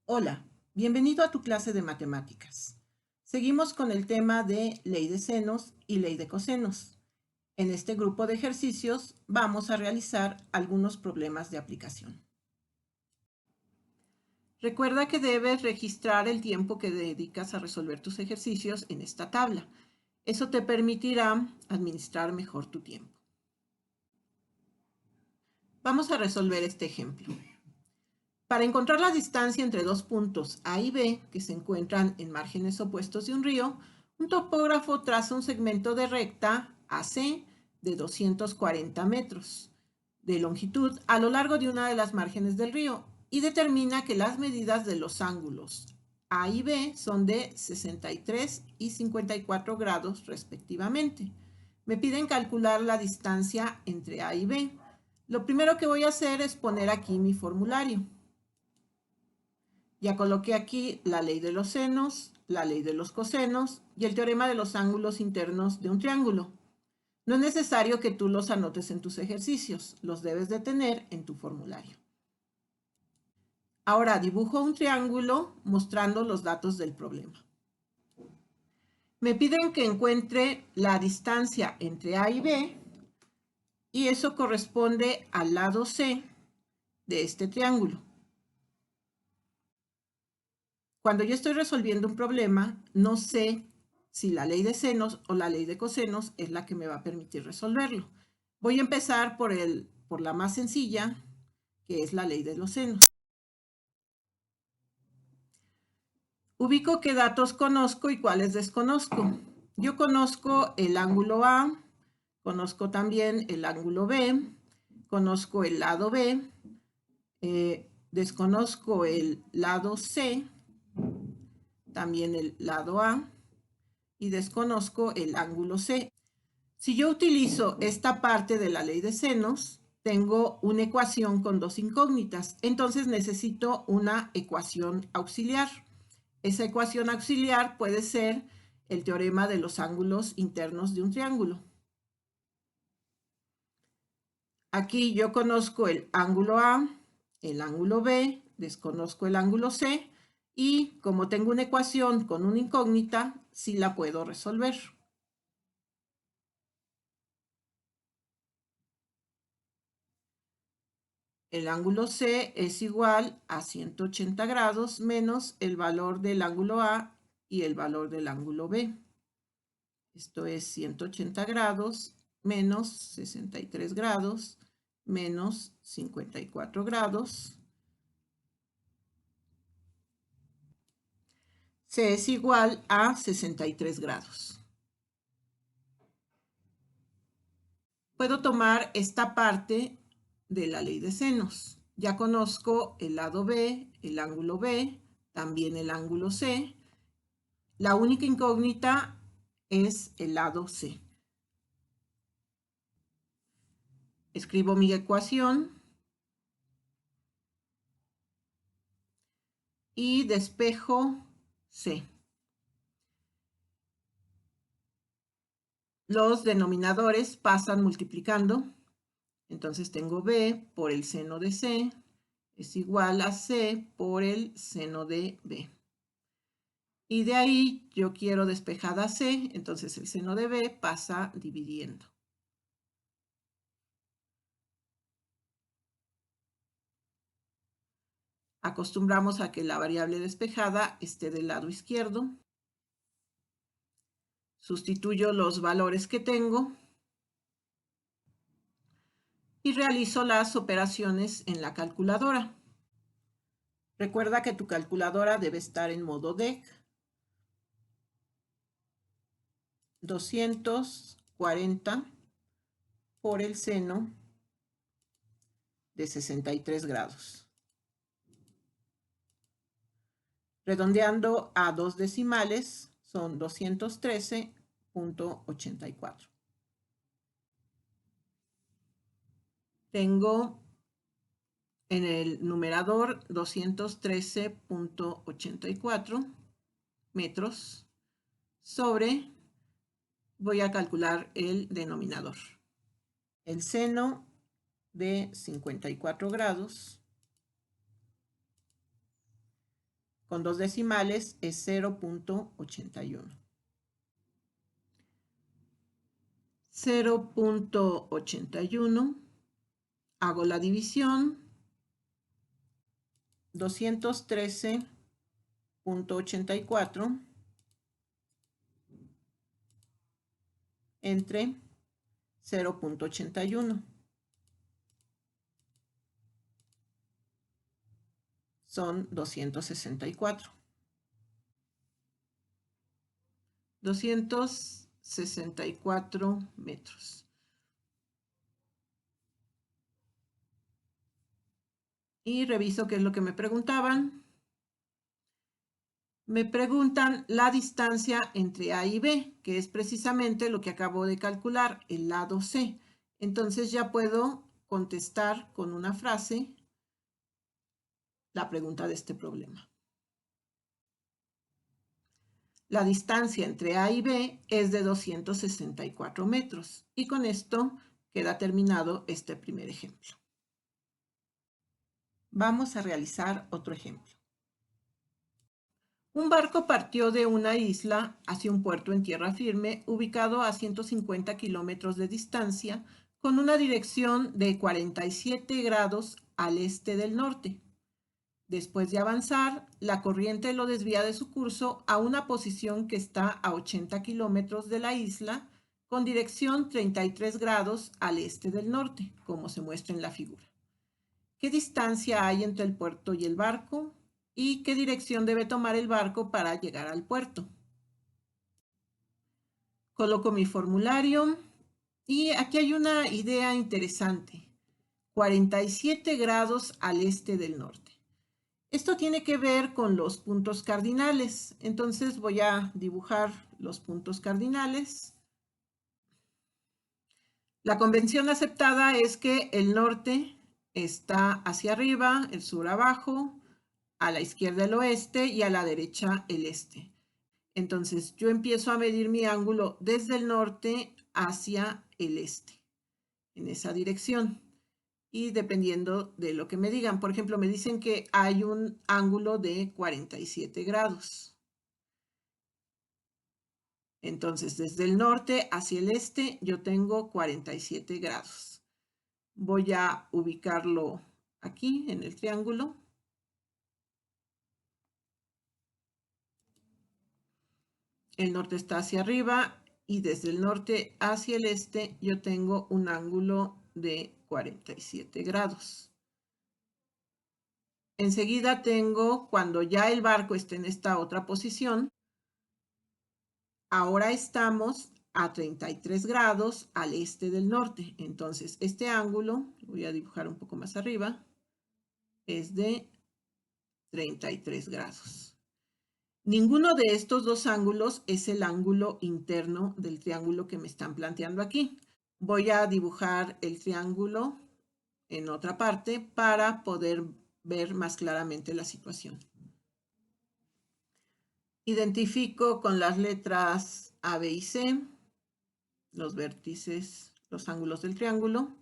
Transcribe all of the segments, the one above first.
Hola, bienvenido a tu clase de matemáticas. Seguimos con el tema de ley de senos y ley de cosenos. En este grupo de ejercicios vamos a realizar algunos problemas de aplicación. Recuerda que debes registrar el tiempo que dedicas a resolver tus ejercicios en esta tabla. Eso te permitirá administrar mejor tu tiempo. Vamos a resolver este ejemplo. Para encontrar la distancia entre dos puntos A y B, que se encuentran en márgenes opuestos de un río, un topógrafo traza un segmento de recta AC de 240 metros de longitud a lo largo de una de las márgenes del río y determina que las medidas de los ángulos A y B son de 63 y 54 grados respectivamente. Me piden calcular la distancia entre A y B. Lo primero que voy a hacer es poner aquí mi formulario. Ya coloqué aquí la ley de los senos, la ley de los cosenos y el teorema de los ángulos internos de un triángulo. No es necesario que tú los anotes en tus ejercicios, los debes de tener en tu formulario. Ahora dibujo un triángulo mostrando los datos del problema. Me piden que encuentre la distancia entre A y B y eso corresponde al lado C de este triángulo. Cuando yo estoy resolviendo un problema, no sé si la ley de senos o la ley de cosenos es la que me va a permitir resolverlo. Voy a empezar por la más sencilla, que es la ley de los senos. Ubico qué datos conozco y cuáles desconozco. Yo conozco el ángulo A, conozco también el ángulo B, conozco el lado B, desconozco el lado C, también el lado A, y desconozco el ángulo C. Si yo utilizo esta parte de la ley de senos, tengo una ecuación con dos incógnitas, entonces necesito una ecuación auxiliar. Esa ecuación auxiliar puede ser el teorema de los ángulos internos de un triángulo. Aquí yo conozco el ángulo A, el ángulo B, desconozco el ángulo C y como tengo una ecuación con una incógnita, sí la puedo resolver. El ángulo C es igual a 180 grados menos el valor del ángulo A y el valor del ángulo B. Esto es 180 grados menos 63 grados menos 54 grados. C es igual a 63 grados. Puedo tomar esta parte de la ley de senos. Ya conozco el lado B, el ángulo B, también el ángulo C. La única incógnita es el lado C. Escribo mi ecuación y despejo C. Los denominadores pasan multiplicando. Entonces tengo B por el seno de C es igual a C por el seno de B. Y de ahí yo quiero despejada C, entonces el seno de B pasa dividiendo. Acostumbramos a que la variable despejada esté del lado izquierdo. Sustituyo los valores que tengo y realizo las operaciones en la calculadora. Recuerda que tu calculadora debe estar en modo DEC. 240 por el seno de 63 grados. Redondeando a dos decimales son 213.84. Tengo en el numerador 213.84 metros sobre, voy a calcular el denominador. El seno de 54 grados con 2 decimales es 0.81. 0.81, hago la división, 213.84 entre 0.81. Son 264. 264 metros. Y reviso qué es lo que me preguntaban. Me preguntan la distancia entre A y B, que es precisamente lo que acabo de calcular, el lado C. Entonces ya puedo contestar con una frase la pregunta de este problema. La distancia entre A y B es de 264 metros. Y con esto queda terminado este primer ejemplo. Vamos a realizar otro ejemplo. Un barco partió de una isla hacia un puerto en tierra firme ubicado a 150 kilómetros de distancia con una dirección de 47 grados al este del norte. Después de avanzar, la corriente lo desvía de su curso a una posición que está a 80 kilómetros de la isla con dirección 33 grados al este del norte, como se muestra en la figura. ¿Qué distancia hay entre el puerto y el barco? ¿Y qué dirección debe tomar el barco para llegar al puerto? Coloco mi formulario y aquí hay una idea interesante. 47 grados al este del norte. Esto tiene que ver con los puntos cardinales. Entonces voy a dibujar los puntos cardinales. La convención aceptada es que el norte está hacia arriba, el sur abajo, a la izquierda el oeste y a la derecha el este. Entonces yo empiezo a medir mi ángulo desde el norte hacia el este, en esa dirección. Y dependiendo de lo que me digan, por ejemplo, me dicen que hay un ángulo de 47 grados. Entonces, desde el norte hacia el este, yo tengo 47 grados. Voy a ubicarlo aquí en el triángulo. El norte está hacia arriba y desde el norte hacia el este yo tengo un ángulo de 47 grados. Enseguida tengo, cuando ya el barco esté en esta otra posición, ahora estamos a 33 grados al este del norte. Entonces, este ángulo, lo voy a dibujar un poco más arriba, es de 33 grados. Ninguno de estos dos ángulos es el ángulo interno del triángulo que me están planteando aquí. Voy a dibujar el triángulo en otra parte para poder ver más claramente la situación. Identifico con las letras A, B y C los vértices, los ángulos del triángulo.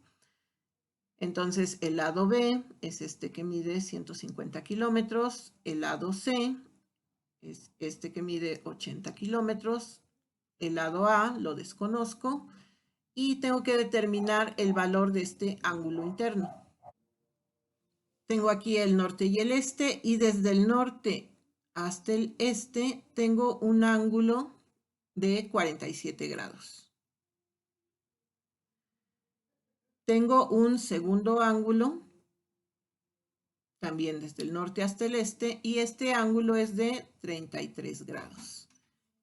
Entonces el lado B es este que mide 150 kilómetros, el lado C es este que mide 80 kilómetros, el lado A lo desconozco y tengo que determinar el valor de este ángulo interno. Tengo aquí el norte y el este y desde el norte hasta el este tengo un ángulo de 47 grados. Tengo un segundo ángulo, también desde el norte hasta el este, y este ángulo es de 33 grados.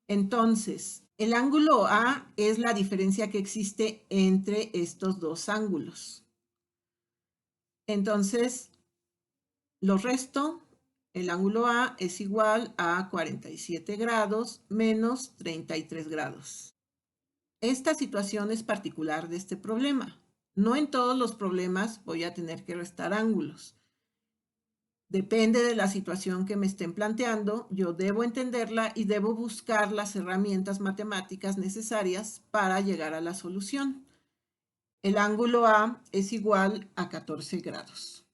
Entonces, el ángulo A es la diferencia que existe entre estos dos ángulos. Entonces, lo resto, el ángulo A es igual a 47 grados menos 33 grados. Esta situación es particular de este problema. No en todos los problemas voy a tener que restar ángulos. Depende de la situación que me estén planteando, yo debo entenderla y debo buscar las herramientas matemáticas necesarias para llegar a la solución. El ángulo A es igual a 14 grados.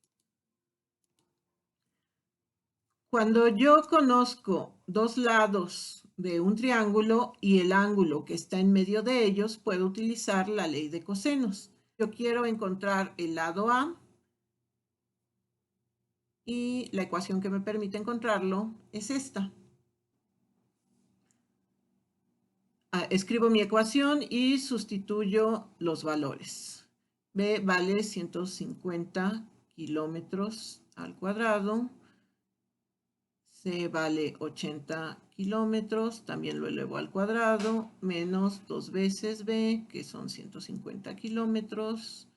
Cuando yo conozco dos lados de un triángulo y el ángulo que está en medio de ellos, puedo utilizar la ley de cosenos. Yo quiero encontrar el lado A y la ecuación que me permite encontrarlo es esta. Escribo mi ecuación y sustituyo los valores. B vale 150 kilómetros al cuadrado. C vale 80 kilómetros, también lo elevo al cuadrado, menos 2 veces B, que son 150 kilómetros,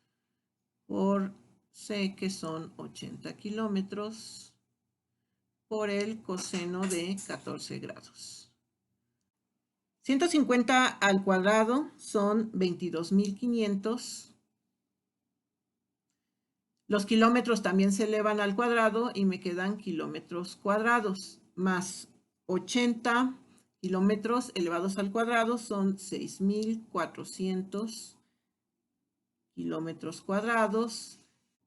por C, que son 80 kilómetros, por el coseno de 14 grados. 150 al cuadrado son 22.500. Los kilómetros también se elevan al cuadrado y me quedan kilómetros cuadrados, más 80 kilómetros elevados al cuadrado son 6.400 kilómetros cuadrados,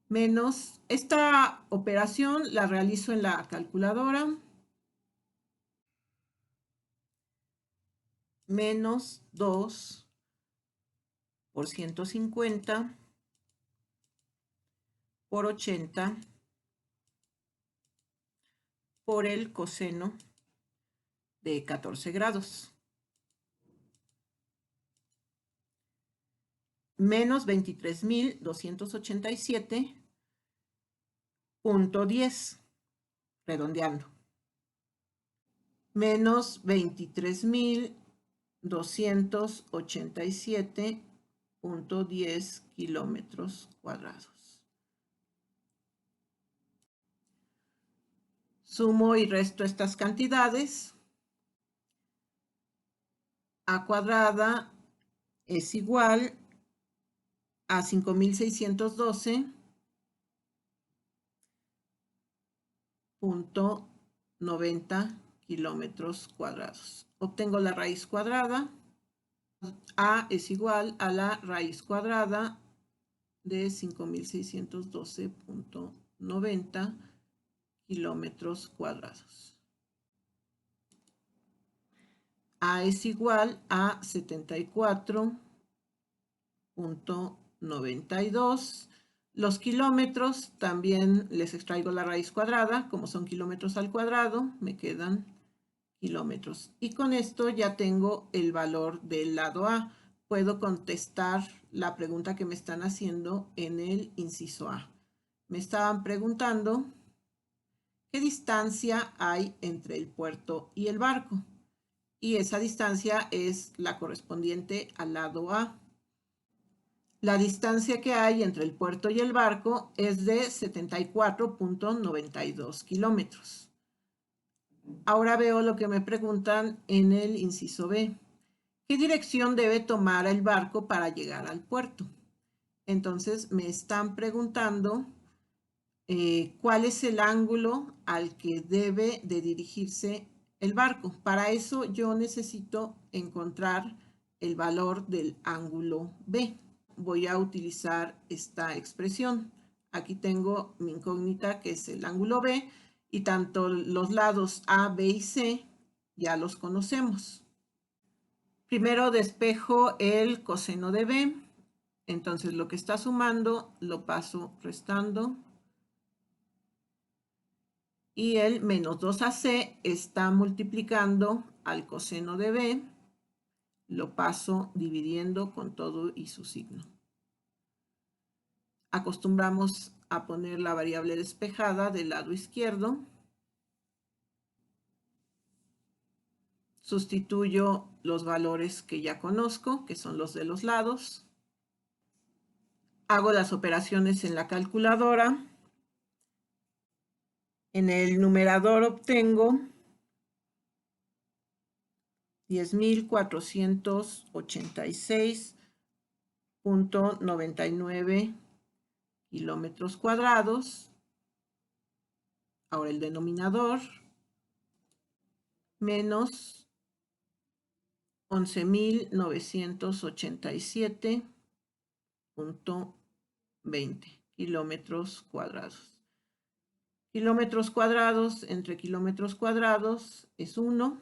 menos esta operación la realizo en la calculadora, menos 2 por 150 por 80 por el coseno de 14 grados. Menos 23.287.10, redondeando. Menos 23.287.10 kilómetros cuadrados. Sumo y resto estas cantidades. A cuadrada es igual a 5.612.90 kilómetros cuadrados. Obtengo la raíz cuadrada. A es igual a la raíz cuadrada de 5.612.90 kilómetros cuadrados. A es igual a 74.92. Los kilómetros también les extraigo la raíz cuadrada, como son kilómetros al cuadrado, me quedan kilómetros. Y con esto ya tengo el valor del lado A. Puedo contestar la pregunta que me están haciendo en el inciso A. Me estaban preguntando qué distancia hay entre el puerto y el barco. Y esa distancia es la correspondiente al lado A. La distancia que hay entre el puerto y el barco es de 74.92 kilómetros. Ahora veo lo que me preguntan en el inciso B. ¿Qué dirección debe tomar el barco para llegar al puerto? Entonces me están preguntando cuál es el ángulo al que debe de dirigirse el barco. Para eso yo necesito encontrar el valor del ángulo B. Voy a utilizar esta expresión. Aquí tengo mi incógnita, que es el ángulo B, y tanto los lados A, B y C ya los conocemos. Primero despejo el coseno de B. Entonces lo que está sumando lo paso restando. Y el menos 2AC está multiplicando al coseno de B. Lo paso dividiendo con todo y su signo. Acostumbramos a poner la variable despejada del lado izquierdo. Sustituyo los valores que ya conozco, que son los de los lados. Hago las operaciones en la calculadora. En el numerador obtengo 10.486.99 kilómetros cuadrados. Ahora el denominador, menos 11.987.20 kilómetros cuadrados. Kilómetros cuadrados entre kilómetros cuadrados es 1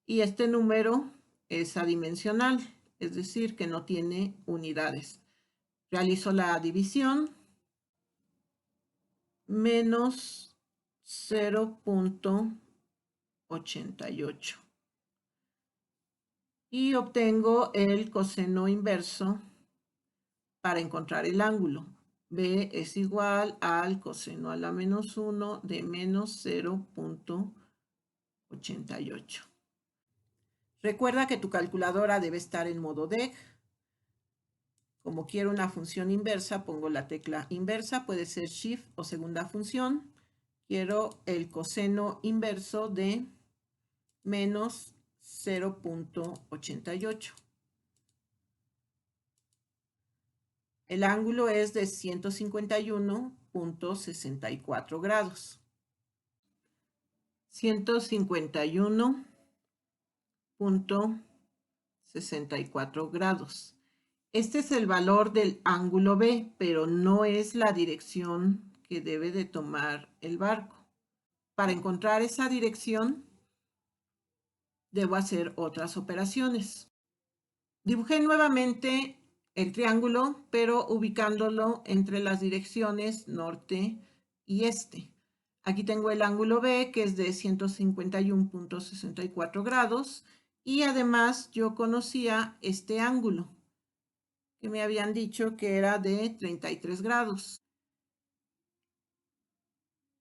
y este número es adimensional, es decir, que no tiene unidades. Realizo la división, menos 0.88 y obtengo el coseno inverso para encontrar el ángulo. B es igual al coseno a la menos 1 de menos 0.88. Recuerda que tu calculadora debe estar en modo DEG. Como quiero una función inversa, pongo la tecla inversa, puede ser Shift o segunda función. Quiero el coseno inverso de menos 0.88. El ángulo es de 151.64 grados. 151.64 grados. Este es el valor del ángulo B, pero no es la dirección que debe de tomar el barco. Para encontrar esa dirección, debo hacer otras operaciones. Dibujé nuevamente el triángulo, pero ubicándolo entre las direcciones norte y este. Aquí tengo el ángulo B, que es de 151.64 grados, y además yo conocía este ángulo, que me habían dicho que era de 33 grados,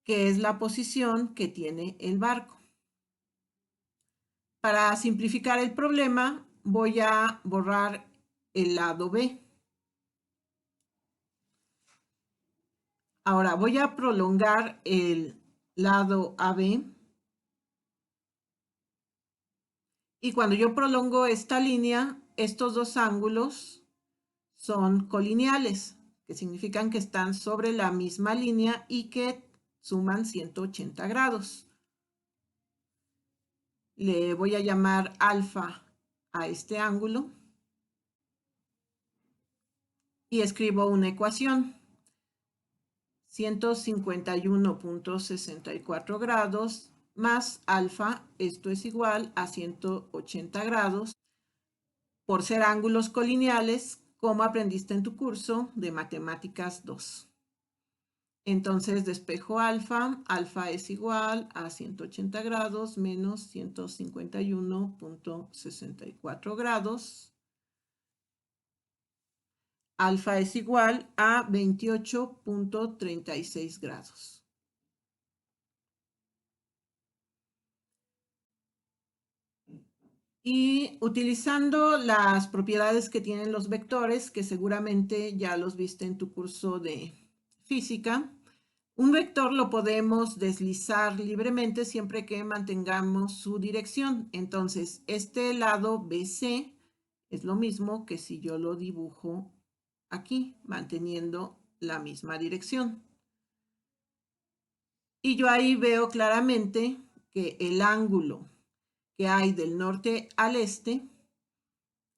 que es la posición que tiene el barco. Para simplificar el problema, voy a borrar el lado B. Ahora voy a prolongar el lado AB. Y cuando yo prolongo esta línea, estos dos ángulos son colineales, que significan que están sobre la misma línea y que suman 180 grados. Le voy a llamar alfa a este ángulo y escribo una ecuación. 151.64 grados más alfa, esto es igual a 180 grados, por ser ángulos colineales, como aprendiste en tu curso de Matemáticas 2. Entonces despejo alfa, alfa es igual a 180 grados menos 151.64 grados. Alfa es igual a 28.36 grados. Y utilizando las propiedades que tienen los vectores, que seguramente ya los viste en tu curso de física, un vector lo podemos deslizar libremente siempre que mantengamos su dirección. Entonces, este lado BC es lo mismo que si yo lo dibujo aquí, manteniendo la misma dirección. Y yo ahí veo claramente que el ángulo que hay del norte al este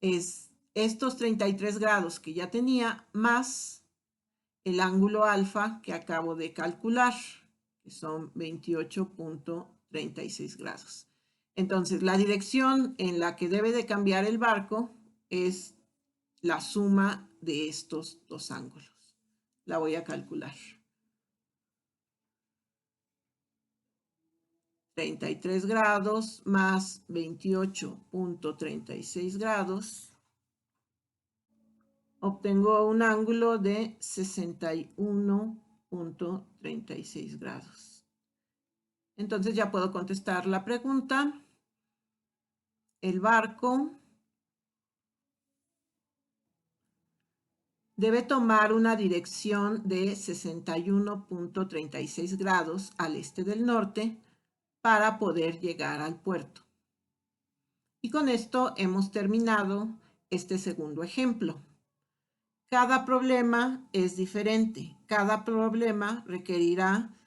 es estos 33 grados que ya tenía más el ángulo alfa que acabo de calcular, que son 28.36 grados. Entonces, la dirección en la que debe de cambiar el barco es la suma de estos dos ángulos. La voy a calcular. 33 grados más 28.36 grados. Obtengo un ángulo de 61.36 grados. Entonces ya puedo contestar la pregunta. El barco debe tomar una dirección de 61.36 grados al este del norte para poder llegar al puerto. Y con esto hemos terminado este segundo ejemplo. Cada problema es diferente. Cada problema requerirá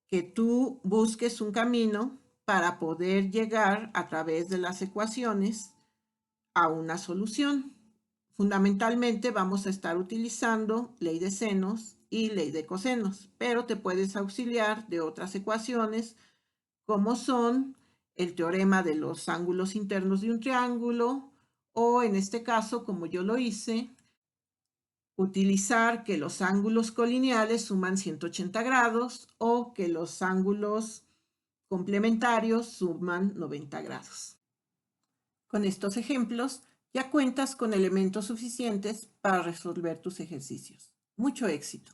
que tú busques un camino para poder llegar a través de las ecuaciones a una solución. Fundamentalmente vamos a estar utilizando ley de senos y ley de cosenos, pero te puedes auxiliar de otras ecuaciones como son el teorema de los ángulos internos de un triángulo o en este caso, como yo lo hice, utilizar que los ángulos colineales suman 180 grados o que los ángulos complementarios suman 90 grados. Con estos ejemplos ya cuentas con elementos suficientes para resolver tus ejercicios. Mucho éxito.